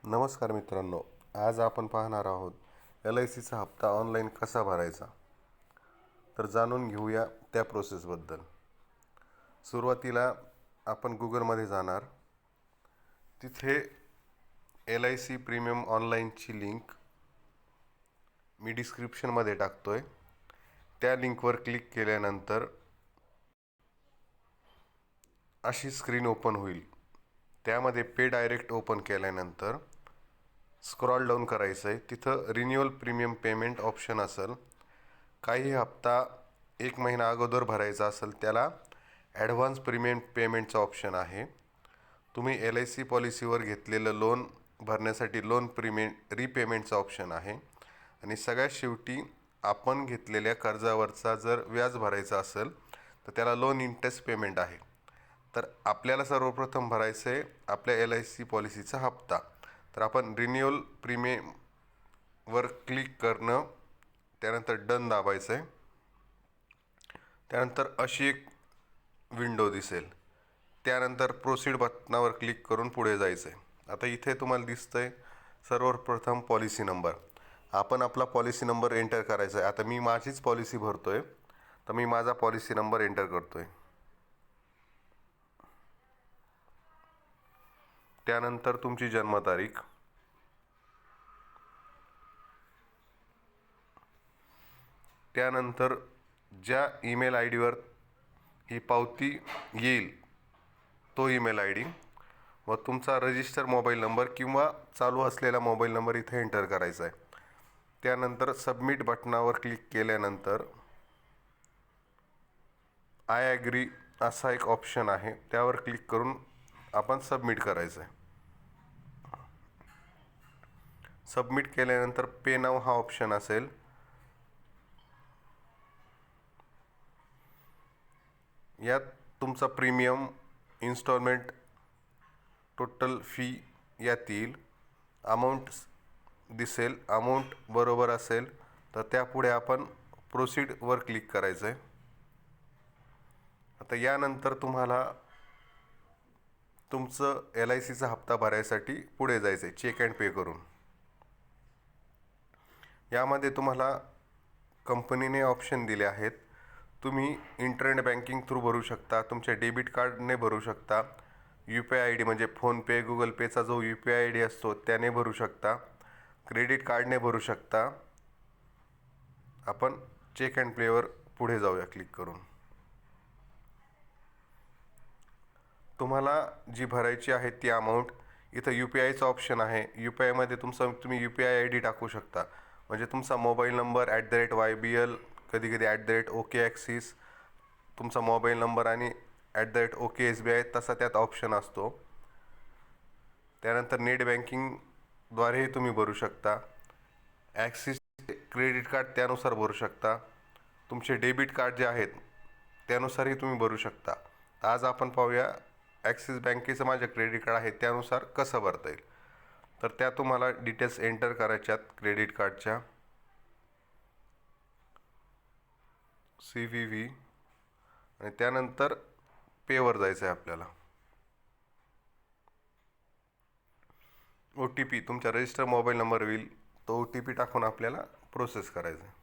नमस्कार मित्रांनो, आज आपण पाहणार आहोत LICचा हप्ता ऑनलाईन कसा भरायचा. तर जाणून घेऊया त्या प्रोसेसबद्दल. सुरुवातीला आपण गुगलमध्ये जाणार. तिथे LIC प्रीमियम ऑनलाईनची लिंक मी डिस्क्रिप्शनमध्ये टाकतोय. त्या लिंकवर क्लिक केल्यानंतर अशी स्क्रीन ओपन होईल. त्यामध्ये पे डायरेक्ट ओपन केल्यानंतर स्क्रॉल डाऊन करायचं आहे. तिथं रिन्युअल प्रीमियम पेमेंट ऑप्शन असेल. काही हप्ता 1 महिना अगोदर भरायचा असेल त्याला ॲडव्हान्स प्रीमियम पेमेंटचा ऑप्शन आहे. तुम्ही LIC पॉलिसीवर घेतलेलं लोन भरण्यासाठी लोन रिपेमेंटचा ऑप्शन आहे. आणि सगळ्यात शेवटी आपण घेतलेल्या कर्जावरचा जर व्याज भरायचा असेल तर त्याला लोन इंटरेस्ट पेमेंट आहे. तर आपल्याला सर्वप्रथम भरायचं आहे आपल्या LIC पॉलिसीचा हप्ता. तर आपण रिन्युअल प्रीमियमवर क्लिक करणं, त्यानंतर डन दाबायचं आहे. त्यानंतर अशी एक विंडो दिसेल. त्यानंतर प्रोसीड बटनावर क्लिक करून पुढे जायचं आहे. आता इथे तुम्हाला दिसतंय सर्वप्रथम पॉलिसी नंबर. आपण आपला पॉलिसी नंबर एंटर करायचा आहे. आता मी माझीच पॉलिसी भरतोय, तर मी माझा पॉलिसी नंबर एंटर करतोय. त्यानंतर तुमची जन्मतारीख, त्यानंतर ज्या ईमेल ID वर ही पावती येईल तो ईमेल ID व तुमचा रजिस्टर मोबाईल नंबर किंवा चालू असलेला मोबाईल नंबर इथे एंटर करायचा आहे. त्यानंतर सबमिट बटनावर क्लिक केल्यानंतर आय ॲग्री असा एक ऑप्शन आहे, त्यावर क्लिक करून आपण सबमिट करायचं आहे. सबमिट केल्यानंतर पे नाव हा ऑप्शन असेल. यात तुमचा प्रीमियम, इन्स्टॉलमेंट, टोटल फी यातील अमाऊंट दिसेल. अमाऊंट बरोबर असेल तर त्यापुढे आपण प्रोसीडवर क्लिक करायचं आहे. आता यानंतर तुम्हाला तुमचं LICचा हप्ता भरायसाठी पुढे जायचं आहे चेक अँड पे करून. यामध्ये तुम्हाला कंपनीने ऑप्शन दिले आहेत. तुम्ही इंटरनेट बँकिंग थ्रू भरू शकता, तुमच्या डेबिट कार्डने भरू शकता, UPI ID म्हणजे फोनपे, गुगल पेचा जो UPI ID असतो त्याने भरू शकता, क्रेडिट कार्डने भरू शकता. आपण चेक अँड पेवर पुढे जाऊया क्लिक करून. तुम्हाला जी भरायची आहे ती अमाऊंट इथं UPIचा ऑप्शन आहे. UPIमध्ये तुम्ही UPI ID टाकू शकता. म्हणजे तुमचा मोबाईल नंबर @YBL, कधी कधी @OKAxis, तुमचा मोबाईल नंबर आणि @OKSBI तसा त्यात ऑप्शन असतो. त्यानंतर नेट बँकिंगद्वारेही तुम्ही भरू शकता. ॲक्सिस क्रेडिट कार्ड त्यानुसार भरू शकता. तुमचे डेबिट कार्ड जे आहेत त्यानुसारही तुम्ही भरू शकता. आज आपण पाहूया ॲक्सिस बँकेचं माझं क्रेडिट कार्ड आहे त्यानुसार कसं भरता येईल. तर त्या तुम्हाला डिटेल्स एंटर करायच्यात क्रेडिट कार्डच्या. CVV आणि त्यानंतर पेवर जायचं आहे आपल्याला. OTP तुमच्या रजिस्टर मोबाईल नंबर येईल, तो OTP टाकून आपल्याला प्रोसेस करायचं आहे.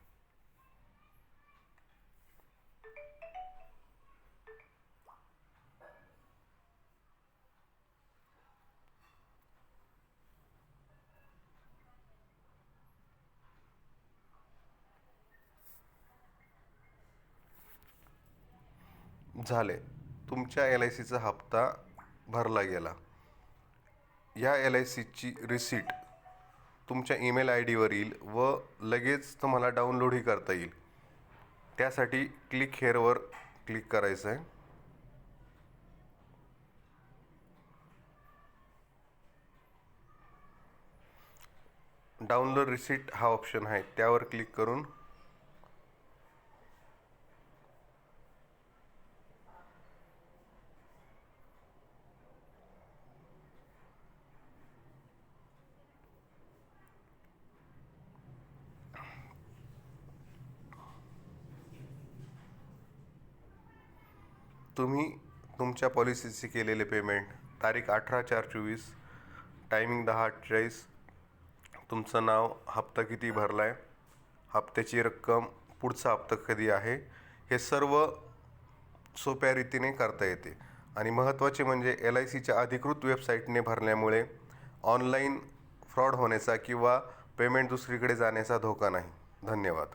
झाले, तुमच्या LICचा हप्ता भरला गेला. या LICची रिसीट तुमच्या ईमेल ID वर येईल व लगेच तुम्हाला डाउनलोडही करता येईल. त्यासाठी क्लिक हेअरवर क्लिक करायचं आहे. डाउनलोड रिसीट हा ऑप्शन आहे, त्यावर क्लिक करून तुम्ही तुमच्या पॉलिसीचे केलेले पेमेंट तारीख 18/4/24 टायमिंग 10:48, तुमचं नाव, हप्ता किती भरला आहे, हप्त्याची रक्कम, पुढचा हप्ता कधी आहे, हे सर्व सोप्या रीतीने करता येते. आणि महत्त्वाचे म्हणजे LICच्या अधिकृत वेबसाईटने भरल्यामुळे ऑनलाईन फ्रॉड होण्याचा किंवा पेमेंट दुसरीकडे जाण्याचा धोका नाही. धन्यवाद.